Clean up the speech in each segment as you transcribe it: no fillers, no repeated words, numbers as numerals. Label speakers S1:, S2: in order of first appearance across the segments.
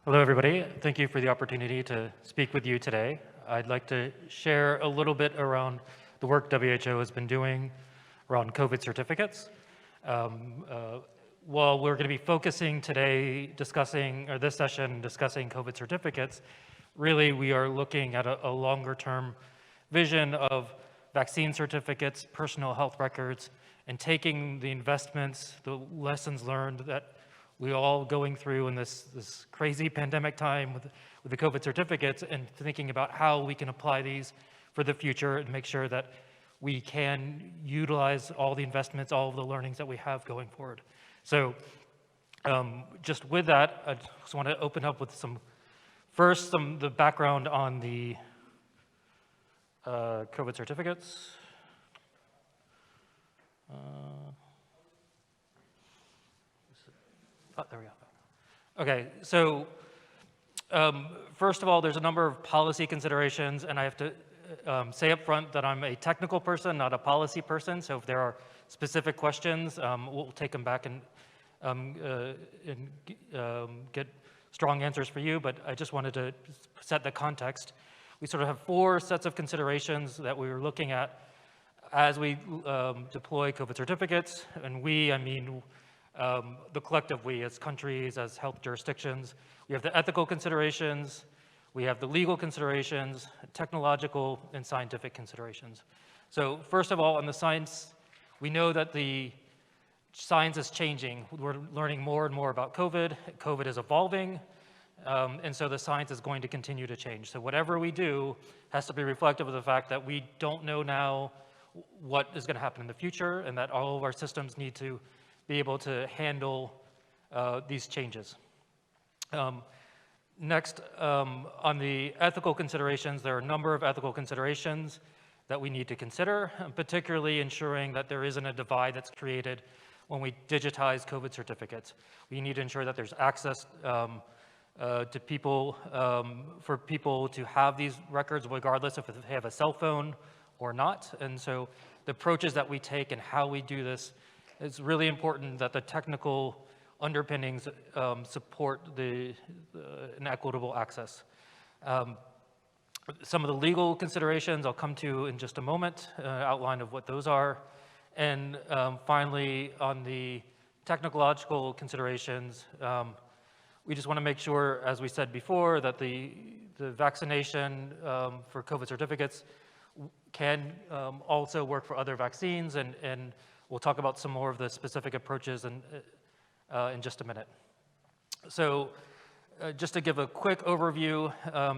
S1: Hello, everybody. Thank you for the opportunity to speak with you today. I'd like to share a little bit around the work WHO has been doing around COVID certificates. While we're going to be focusing today this session discussing COVID certificates, really we are looking at a longer term vision of vaccine certificates, personal health records, and taking the investments, the lessons learned that we're all going through in this crazy pandemic time with the COVID certificates, and thinking about how we can apply these for the future and make sure that we can utilize all the investments, all of the learnings that we have going forward. So just with that, I just want to open up with the background on the COVID certificates. Oh, there we go. Okay, so first of all, there's a number of policy considerations, and I have to say up front that I'm a technical person, not a policy person, so if there are specific questions, we'll take them back and get strong answers for you, but I just wanted to set the context. We sort of have four sets of considerations that we were looking at as we deploy COVID certificates, and I mean the collective we as countries, as health jurisdictions. We have the ethical considerations, we have the legal considerations, technological and scientific considerations. So first of all, on the science, we know that the science is changing. We're learning more and more about COVID. COVID is evolving, and so the science is going to continue to change. So whatever we do has to be reflective of the fact that we don't know now what is going to happen in the future, and that all of our systems need to be able to handle these changes. Next, on the ethical considerations, there are a number of ethical considerations that we need to consider, particularly ensuring that there isn't a divide that's created when we digitize COVID certificates. We need to ensure that there's access to people, for people to have these records regardless if they have a cell phone or not. And so the approaches that we take and how we do this, it's really important that the technical underpinnings support an equitable access. Some of the legal considerations I'll come to in just a moment, outline of what those are. And finally, on the technological considerations, we just want to make sure, as we said before, that the vaccination for COVID certificates can also work for other vaccines, and we'll talk about some more of the specific approaches in just a minute. So just to give a quick overview,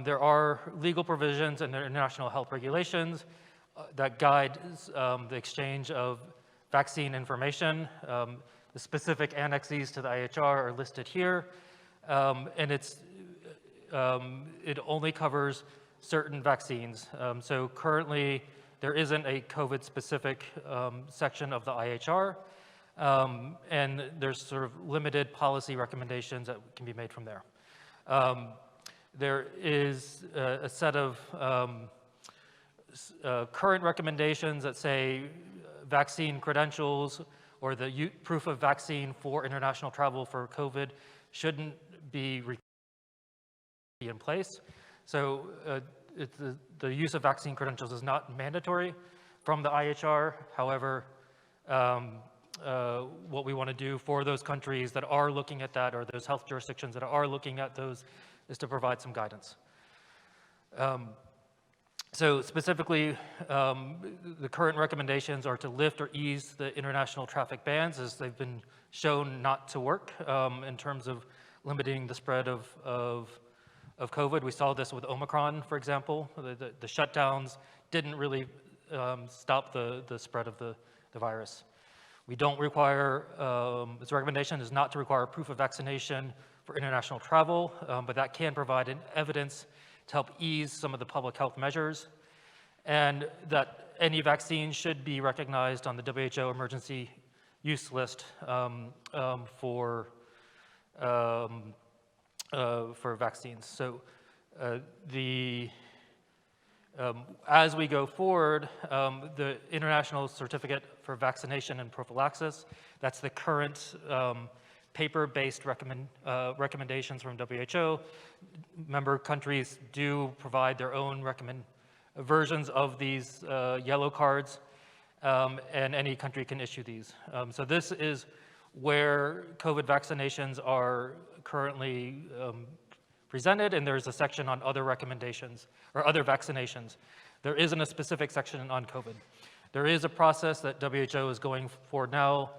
S1: there are legal provisions and international health regulations that guide the exchange of vaccine information. The specific annexes to the IHR are listed here, and it only covers certain vaccines. So currently, there isn't a COVID-specific section of the IHR, and there's sort of limited policy recommendations that can be made from there. There is a set of current recommendations that say vaccine credentials or the proof of vaccine for international travel for COVID shouldn't be in place. So the use of vaccine credentials is not mandatory from the IHR. However, what we want to do for those countries that are looking at that, or those health jurisdictions that are looking at those, is to provide some guidance. So specifically, the current recommendations are to lift or ease the international traffic bans, as they've been shown not to work in terms of limiting the spread of COVID. We saw this with Omicron, for example. The shutdowns didn't really stop the spread of the virus. We don't require, this recommendation is not to require proof of vaccination for international travel, but that can provide an evidence to help ease some of the public health measures, and that any vaccine should be recognized on the WHO emergency use list for vaccines. So as we go forward, the International Certificate for Vaccination and Prophylaxis, that's the current paper-based recommendations from WHO. Member countries do provide their own versions of these yellow cards, and any country can issue these. So this is where COVID vaccinations are currently presented, and there's a section on other recommendations or other vaccinations. There isn't a specific section on COVID. There is a process that WHO is going for now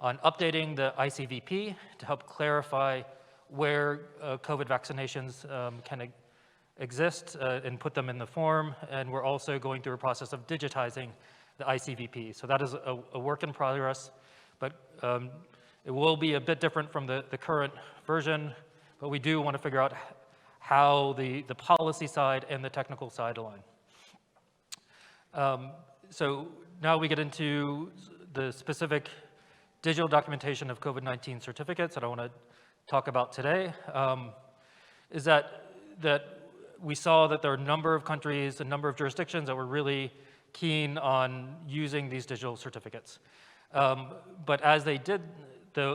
S1: on updating the ICVP to help clarify where COVID vaccinations can exist and put them in the form. And we're also going through a process of digitizing the ICVP. So that is a work in progress, but it will be a bit different from the current version, but we do want to figure out how the policy side and the technical side align. So now we get into the specific digital documentation of COVID-19 certificates that I want to talk about today, is that we saw that there are a number of countries, a number of jurisdictions that were really keen on using these digital certificates. But as they did,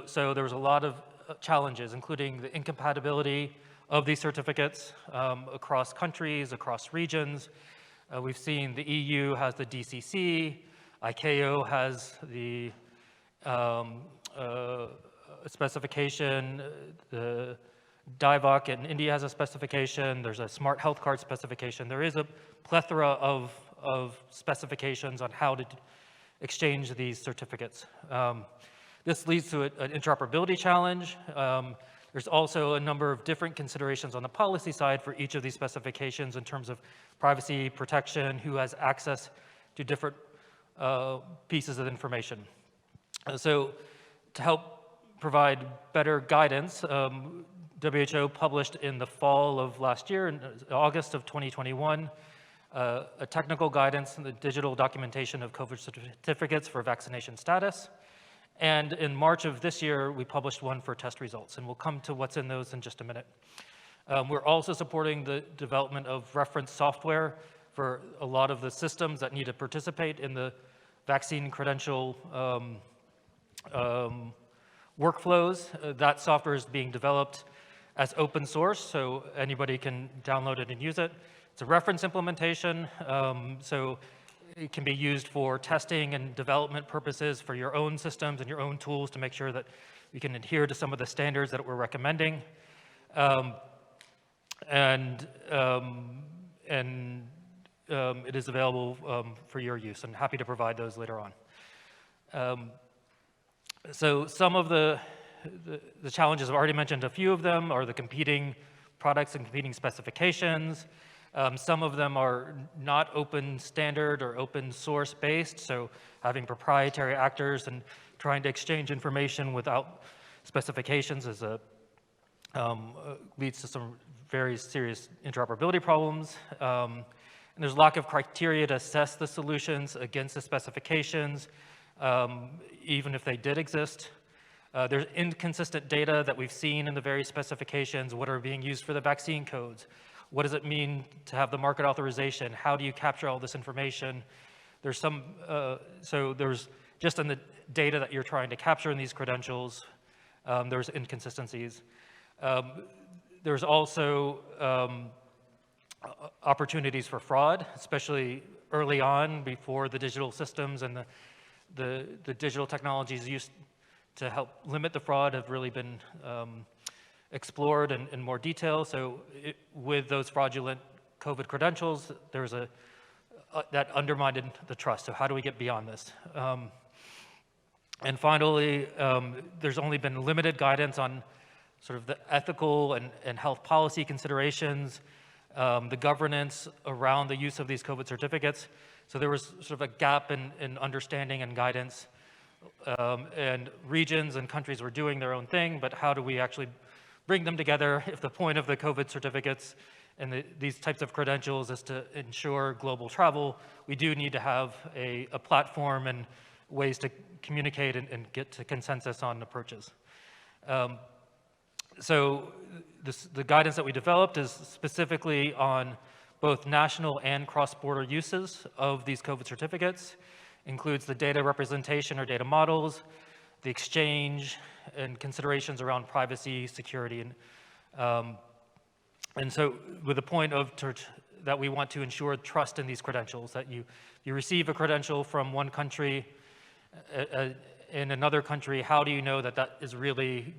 S1: so there was a lot of challenges, including the incompatibility of these certificates across countries, across regions. We've seen the EU has the DCC, ICAO has the specification, the DIVOC in India has a specification, there's a smart health card specification. There is a plethora of specifications on how to exchange these certificates. This leads to an interoperability challenge. There's also a number of different considerations on the policy side for each of these specifications in terms of privacy, protection, who has access to different pieces of information. So to help provide better guidance, WHO published in the fall of last year, in August of 2021, a technical guidance in the digital documentation of COVID certificates for vaccination status. And in March of this year, we published one for test results, and we'll come to what's in those in just a minute. We're also supporting the development of reference software for a lot of the systems that need to participate in the vaccine credential workflows. That software is being developed as open source, so anybody can download it and use it. It's a reference implementation, so it can be used for testing and development purposes for your own systems and your own tools to make sure that you can adhere to some of the standards that we're recommending. It is available for your use, and happy to provide those later on. So some of the challenges, I've already mentioned a few of them, are the competing products and competing specifications. Some of them are not open standard or open source based, so having proprietary actors and trying to exchange information without specifications is leads to some very serious interoperability problems. And there's lack of criteria to assess the solutions against the specifications, even if they did exist. There's inconsistent data that we've seen in the various specifications, what are being used for the vaccine codes. What does it mean to have the market authorization? How do you capture all this information? There's some, so there's just in the data that you're trying to capture in these credentials, there's inconsistencies. There's also opportunities for fraud, especially early on before the digital systems and the digital technologies used to help limit the fraud have really been explored in more detail. So with those fraudulent COVID credentials, there's that undermined the trust. So how do we get beyond this? And finally, there's only been limited guidance on sort of the ethical and health policy considerations, the governance around the use of these COVID certificates. So there was sort of a gap in understanding and guidance, and regions and countries were doing their own thing, but how do we actually bring them together if the point of the COVID certificates and these types of credentials is to ensure global travel? We do need to have a platform and ways to communicate and get to consensus on approaches. So the guidance that we developed is specifically on both national and cross-border uses of these COVID certificates, includes the data representation or data models, the exchange, and considerations around privacy, security, and so with the point of that we want to ensure trust in these credentials, that you receive a credential from one country in another country, how do you know that that is really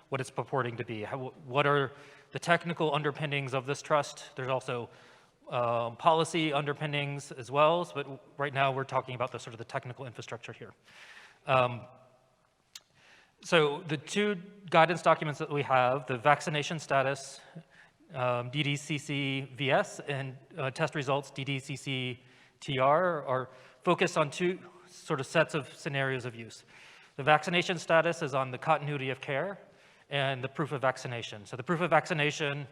S1: what it's purporting to be? What are the technical underpinnings of this trust? There's also policy underpinnings as well, but right now we're talking about the sort of the technical infrastructure here. So the two guidance documents that we have, the vaccination status, DDCC VS, and test results, DDCC TR, are focused on two sort of sets of scenarios of use. The vaccination status is on the continuity of care and the proof of vaccination. So the proof of vaccination,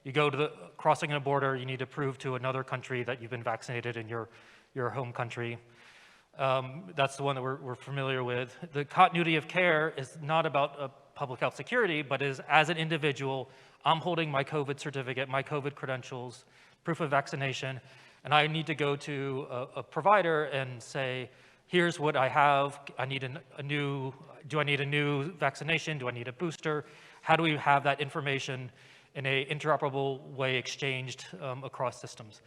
S1: you go to crossing a border, you need to prove to another country that you've been vaccinated in your home country. That's the one that we're familiar with. The continuity of care is not about public health security, but is as an individual, I'm holding my COVID certificate, my COVID credentials, proof of vaccination, and I need to go to a provider and say, here's what I have, I need do I need a new vaccination, do I need a booster? How do we have that information in an interoperable way exchanged across systems?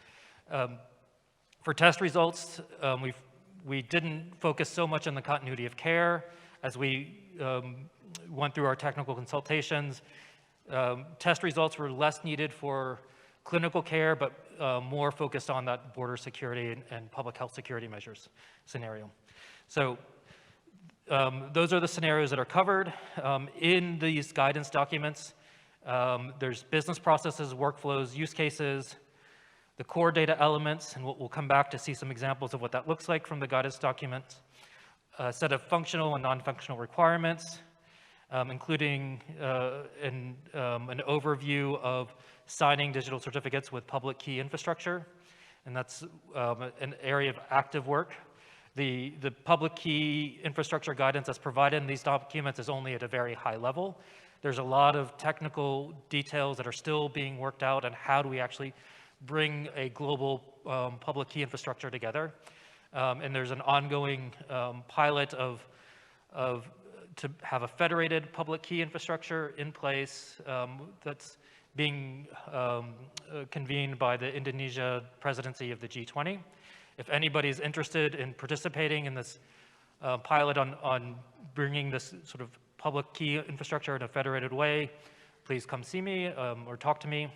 S1: For test results, we didn't focus so much on the continuity of care as we went through our technical consultations. Test results were less needed for clinical care, but more focused on that border security and public health security measures scenario. So those are the scenarios that are covered. In these guidance documents, there's business processes, workflows, use cases, the core data elements, and we'll come back to see some examples of what that looks like from the guidance documents, a set of functional and non-functional requirements, including an overview of signing digital certificates with public key infrastructure, and that's an area of active work. The public key infrastructure guidance that's provided in these documents is only at a very high level. There's a lot of technical details that are still being worked out on how do we actually bring a global public key infrastructure together. And there's an ongoing pilot to have a federated public key infrastructure in place that's being convened by the Indonesia presidency of the G20. If anybody's interested in participating in this pilot on bringing this sort of public key infrastructure in a federated way, please come see me or talk to me.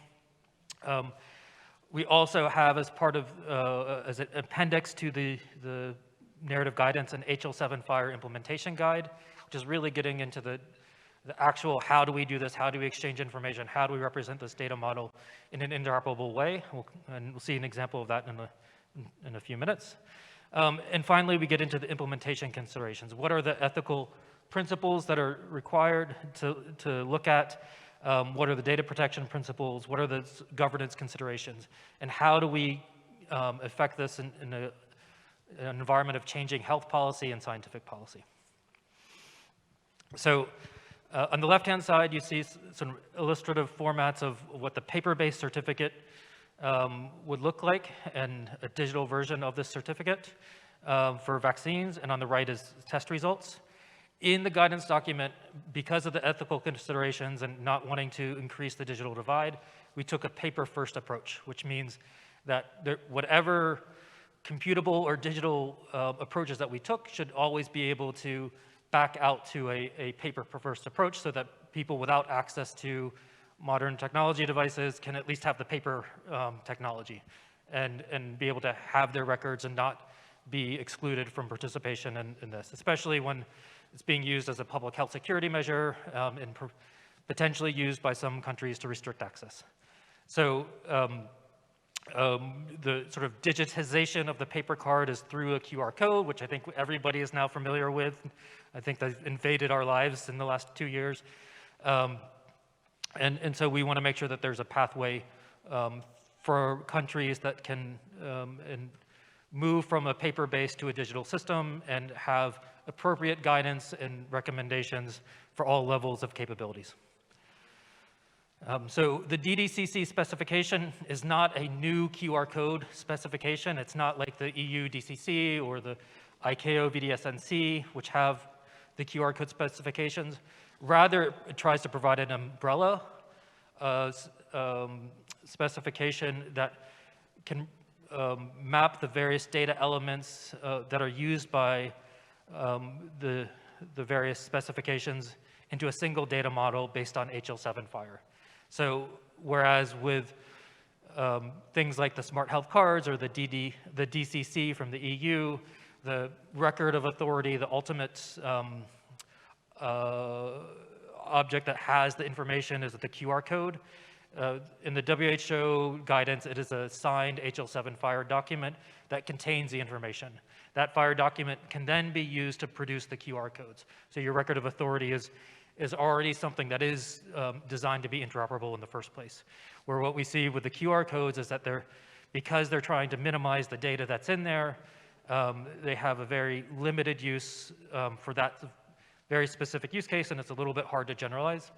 S1: We also have, as part of, as an appendix to the narrative guidance, an HL7 Fire implementation guide, which is really getting into the actual how do we do this, how do we exchange information, how do we represent this data model in an interoperable way, and we'll see an example of that in a few minutes. And finally, we get into the implementation considerations. What are the ethical principles that are required to look at? What are the data protection principles? What are the governance considerations? And how do we affect this in an environment of changing health policy and scientific policy? So on the left-hand side, you see some illustrative formats of what the paper-based certificate would look like and a digital version of this certificate for vaccines. And on the right is test results. In the guidance document, because of the ethical considerations and not wanting to increase the digital divide, we took a paper-first approach, which means that whatever computable or digital approaches that we took should always be able to back out to a paper-first approach so that people without access to modern technology devices can at least have the paper technology and be able to have their records and not be excluded from participation in this, especially when it's being used as a public health security measure and potentially used by some countries to restrict access. So the sort of digitization of the paper card is through a QR code, which I think everybody is now familiar with. I think they've invaded our lives in the last 2 years. And so we want to make sure that there's a pathway for countries that can move from a paper-based to a digital system and have appropriate guidance and recommendations for all levels of capabilities. So the DDCC specification is not a new QR code specification. It's not like the EU DCC or the ICAO VDSNC, which have the QR code specifications. Rather, it tries to provide an umbrella specification that can map the various data elements that are used by the various specifications into a single data model based on HL7 FHIR. So whereas with things like the smart health cards or the DCC from the EU, the record of authority, the ultimate object that has the information is the QR code. In the WHO guidance, it is a signed HL7 FHIR document that contains the information. That FHIR document can then be used to produce the QR codes. So your record of authority is already something that is designed to be interoperable in the first place. Where what we see with the QR codes is that because they're trying to minimize the data that's in there, they have a very limited use for that very specific use case, and it's a little bit hard to generalize.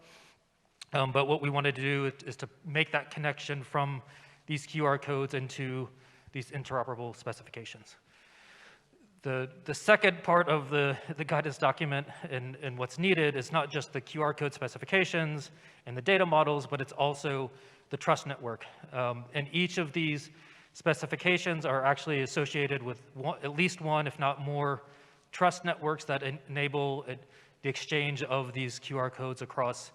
S1: But what we wanted to do is to make that connection from these QR codes into these interoperable specifications. The second part of the guidance document and what's needed is not just the QR code specifications and the data models, but it's also the trust network. And each of these specifications are actually associated with at least one, if not more, trust networks that enable the exchange of these QR codes across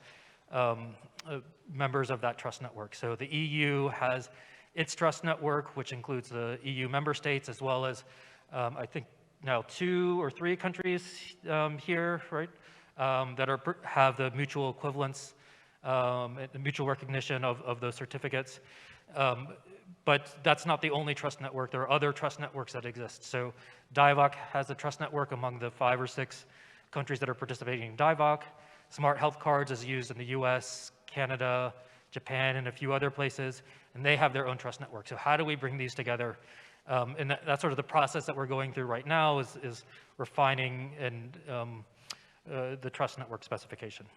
S1: members of that trust network. So the EU has its trust network, which includes the EU member states, as well as, I think now 2 or 3 countries here, right, that have the mutual equivalence, the mutual recognition of those certificates. But that's not the only trust network. There are other trust networks that exist. So DIVOC has a trust network among the 5 or 6 countries that are participating in DIVOC. Smart health cards is used in the US, Canada, Japan, and a few other places, and they have their own trust network. So how do we bring these together? And that's sort of the process that we're going through right now is refining and the trust network specification.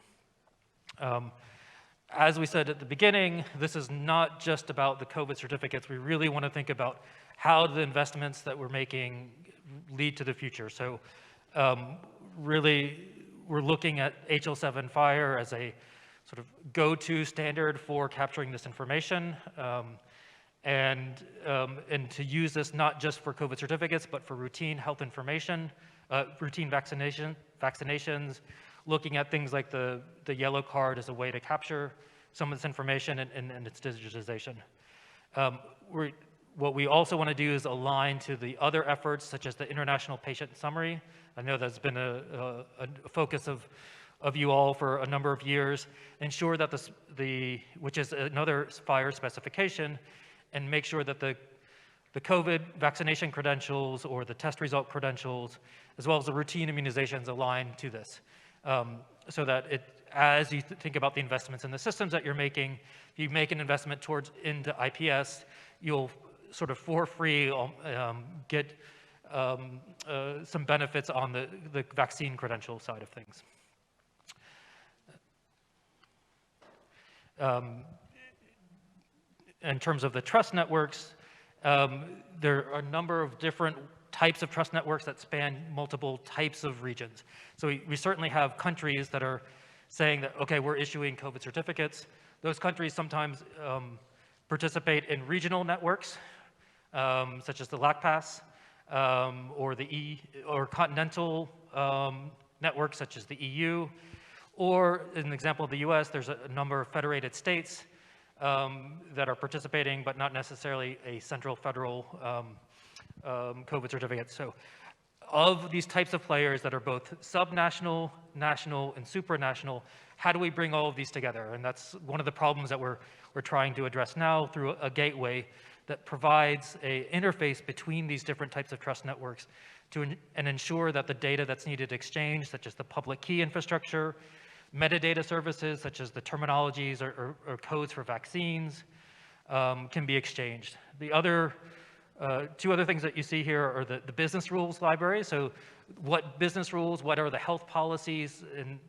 S1: As we said at the beginning, this is not just about the COVID certificates. We really want to think about how the investments that we're making lead to the future. So really, we're looking at HL7 FHIR as a sort of go-to standard for capturing this information, and to use this not just for COVID certificates, but for routine health information, routine vaccinations, looking at things like the yellow card as a way to capture some of this information and its digitization. What we also want to do is align to the other efforts, such as the International Patient Summary. I know that's been a focus of you all for a number of years. Ensure that which is another FHIR specification, and make sure that the COVID vaccination credentials or the test result credentials, as well as the routine immunizations, align to this. So that as you think about the investments in the systems that you're making, if you make an investment into IPS, you'll sort of for free get some benefits on the vaccine credential side of things. In terms of the trust networks, there are a number of different types of trust networks that span multiple types of regions. So we certainly have countries that are saying that, okay, we're issuing COVID certificates. Those countries sometimes participate in regional networks, such as the LACPASS, or continental networks such as the EU, or in an example of the US, there's a number of federated states that are participating, but not necessarily a central federal COVID certificate. So of these types of players that are both subnational, national, and supranational, how do we bring all of these together? And that's one of the problems that we're trying to address now through a gateway that provides an interface between these different types of trust networks and ensure that the data that's needed to exchange, such as the public key infrastructure, metadata services, such as the terminologies or codes for vaccines, can be exchanged. The other two other things that you see here are the business rules library. So what business rules, what are the health policies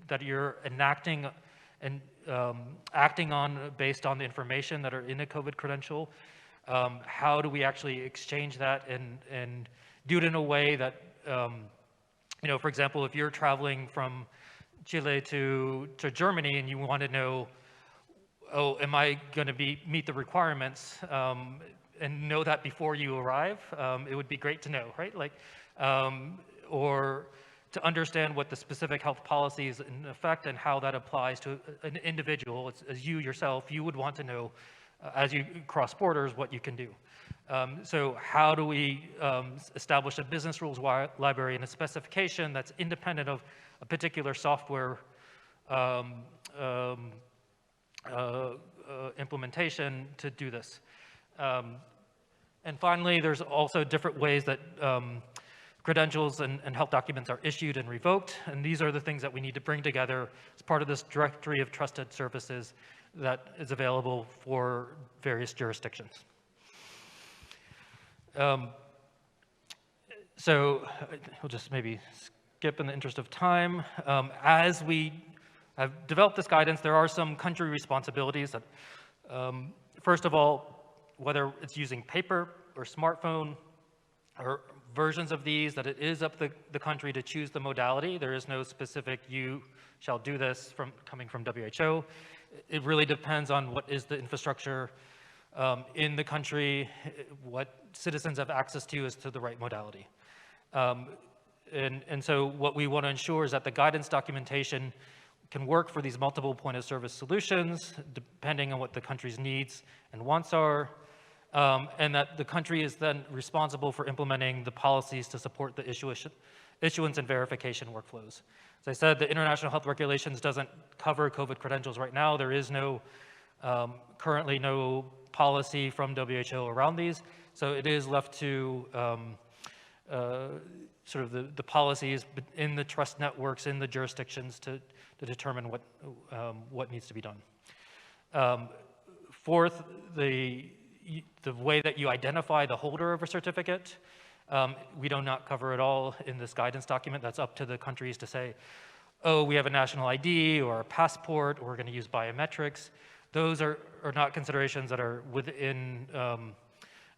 S1: that you're enacting and acting on based on the information that are in a COVID credential? How do we actually exchange that and do it in a way that for example, if you're traveling from Chile to Germany and you want to know, oh, am I going to meet the requirements, and know that before you arrive, it would be great to know, right? Like, or to understand what the specific health policy is in effect and how that applies to an individual, as you yourself, you would want to know as you cross borders what you can do. So how do we establish a business rules library and a specification that's independent of a particular software implementation to do this? And finally, there's also different ways that credentials and health documents are issued and revoked, and these are the things that we need to bring together as part of this directory of trusted services that is available for various jurisdictions. So we'll just maybe skip in the interest of time. As we have developed this guidance, there are some country responsibilities that, first of all, whether it's using paper or smartphone or versions of these, that it is up to the country to choose the modality. There is no specific, you shall do this coming from WHO. It really depends on what is the infrastructure in the country, what citizens have access to as to the right modality. And so what we want to ensure is that the guidance documentation can work for these multiple point of service solutions, depending on what the country's needs and wants are, and that the country is then responsible for implementing the policies to support the issuance and verification workflows. As I said, the International Health Regulations doesn't cover COVID credentials right now. There is currently no policy from WHO around these, so it is left to sort of the policies in the trust networks, in the jurisdictions to determine what needs to be done. Fourth, the way that you identify the holder of a certificate, we do not cover at all in this guidance document. That's up to the countries to say, oh, we have a national ID or a passport, or we're going to use biometrics. Those are not considerations that are within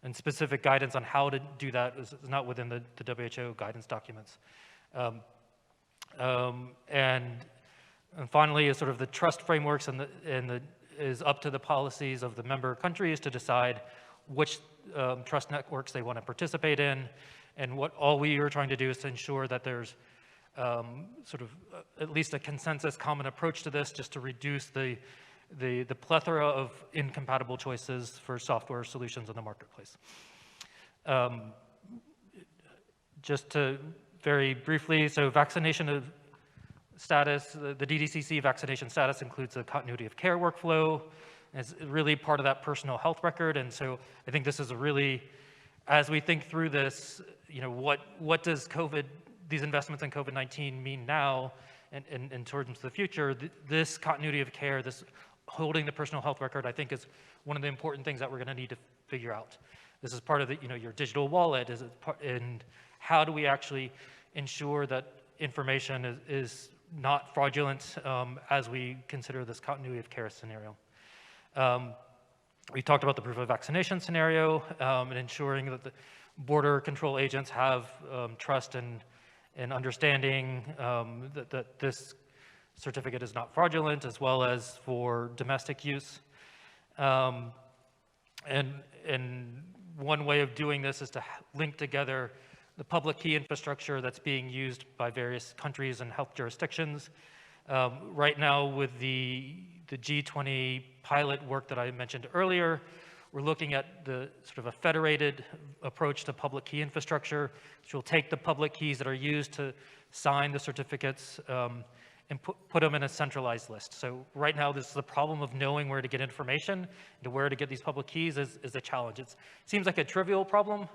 S1: and specific guidance on how to do that is not within the WHO guidance documents. And finally, is sort of the trust frameworks is up to the policies of the member countries to decide which trust networks they want to participate in, and what all we are trying to do is to ensure that there's sort of at least a consensus common approach to this, just to reduce the plethora of incompatible choices for software solutions in the marketplace. Just to very briefly, so vaccination status, the DDCC vaccination status includes the continuity of care workflow. It's really part of that personal health record, and so I think this is a really, as we think through this, what does these investments in COVID-19 mean now and in terms of the future? This continuity of care, this holding the personal health record, I think is one of the important things that we're going to need to figure out. This is part of the, your digital wallet, and how do we actually ensure that information is not fraudulent as we consider this continuity of care scenario. We talked about the proof of vaccination scenario and ensuring that the border control agents have trust and understanding that this certificate is not fraudulent, as well as for domestic use. And one way of doing this is to link together the public key infrastructure that's being used by various countries and health jurisdictions. Right now, with the G20 pilot work that I mentioned earlier, we're looking at the sort of a federated approach to public key infrastructure, which will take the public keys that are used to sign the certificates and put them in a centralized list. So right now, this is the problem of knowing where to get information and where to get these public keys is a challenge. It seems like a trivial problem,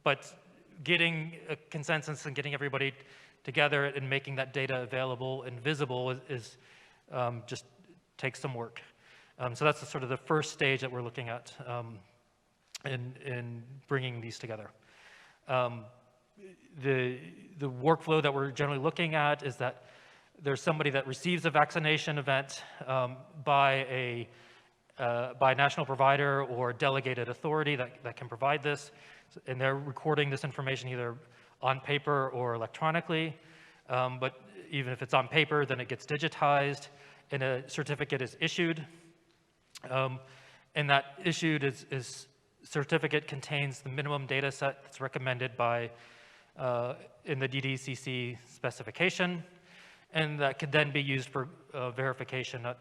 S1: but getting a consensus and getting everybody together and making that data available and visible is just takes some work. So that's sort of the first stage that we're looking at in bringing these together. The workflow that we're generally looking at is that there's somebody that receives a vaccination event by a national provider or delegated authority that can provide this, and they're recording this information either on paper or electronically. But even if it's on paper, then it gets digitized and a certificate is issued. And that issued certificate contains the minimum data set that's recommended by in the DDCC specification, and that could then be used for verification at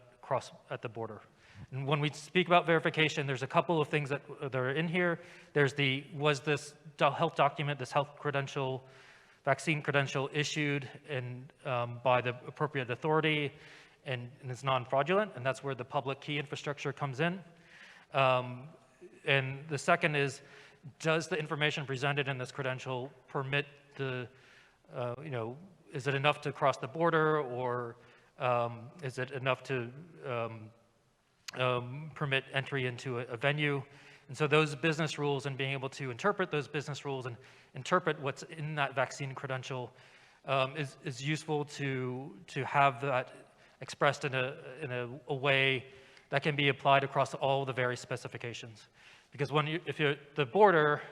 S1: the border. And when we speak about verification, there's a couple of things that are in here. There's was this health document, this health credential, vaccine credential issued by the appropriate authority and is non-fraudulent, and that's where the public key infrastructure comes in. And the second is, does the information presented in this credential permit is it enough to cross the border, or is it enough to permit entry into a venue? And so those business rules and being able to interpret those business rules and interpret what's in that vaccine credential is useful to have that expressed in a way that can be applied across all the various specifications. Because if you're at the border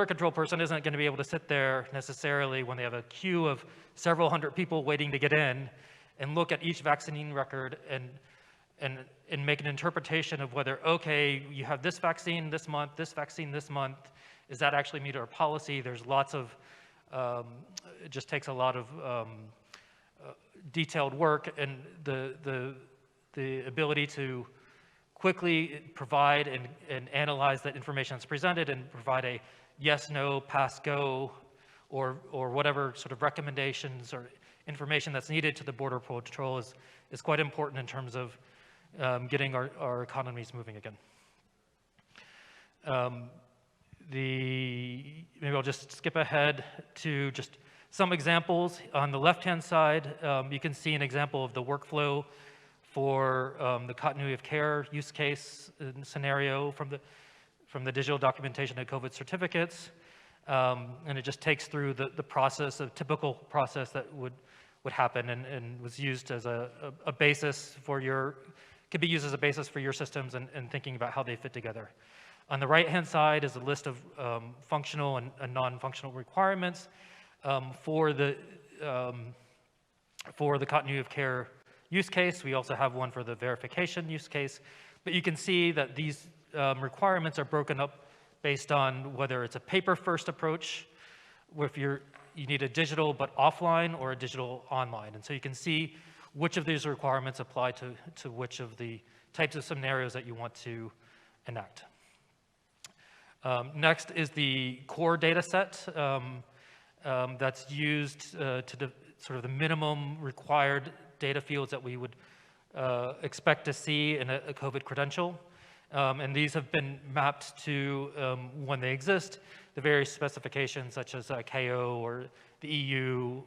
S1: control person isn't going to be able to sit there necessarily when they have a queue of several hundred people waiting to get in and look at each vaccine record and make an interpretation of whether, okay, you have this vaccine this month, this vaccine this month, is that actually meet our policy? There's lots of, it just takes a lot of detailed work, and the ability to quickly provide and analyze that information that's presented and provide a yes, no, pass, go, or whatever sort of recommendations or information that's needed to the Border Patrol is quite important in terms of getting our economies moving again. Maybe I'll just skip ahead to just some examples. On the left-hand side, you can see an example of the workflow for the continuity of care use case scenario from the digital documentation of COVID certificates. And it just takes through the process, a typical process that would happen, and was used as a basis for could be used as a basis for your systems and thinking about how they fit together. On the right-hand side is a list of functional and non-functional requirements for the continuity of care use case. We also have one for the verification use case, but you can see that these requirements are broken up based on whether it's a paper-first approach, or if you need a digital but offline, or a digital online. And so you can see which of these requirements apply to which of the types of scenarios that you want to enact. Next is the core data set that's used sort of the minimum required data fields that we would expect to see in a COVID credential. And these have been mapped to, when they exist, the various specifications such as KO or the EU,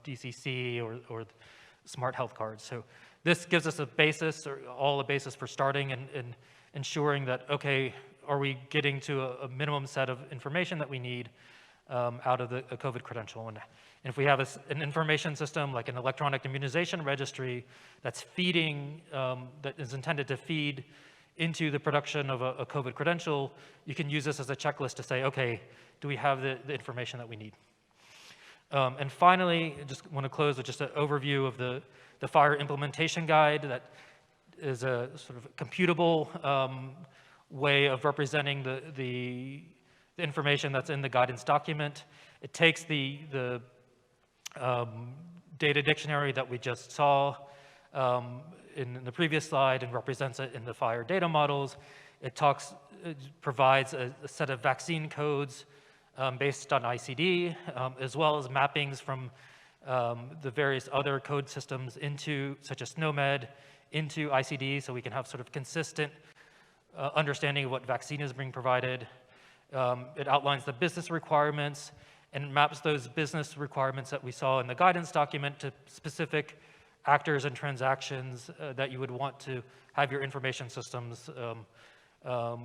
S1: DCC, or smart health cards. So this gives us a basis, or all a basis for starting and ensuring that, okay, are we getting to a minimum set of information that we need out of a COVID credential? And if we have an information system like an electronic immunization registry that's feeding, that is intended to feed into the production of a COVID credential, you can use this as a checklist to say, okay, do we have the information that we need? And finally, I just want to close with just an overview of the FHIR implementation guide that is a sort of computable way of representing the information that's in the guidance document. It takes the data dictionary that we just saw in the previous slide and represents it in the FHIR data models. It provides a set of vaccine codes based on ICD, as well as mappings from the various other code systems such as SNOMED, into ICD, so we can have sort of consistent understanding of what vaccine is being provided. It outlines the business requirements and maps those business requirements that we saw in the guidance document to specific actors and transactions that you would want to have your information systems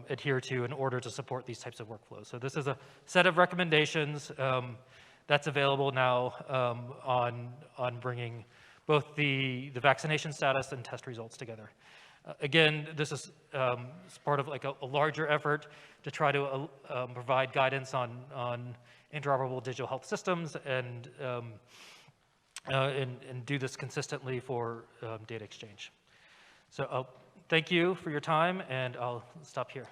S1: adhere to in order to support these types of workflows. So this is a set of recommendations that's available now on bringing both the vaccination status and test results together. Again, this is part of like a larger effort to try to provide guidance on interoperable digital health systems and do this consistently for data exchange. So thank you for your time, and I'll stop here.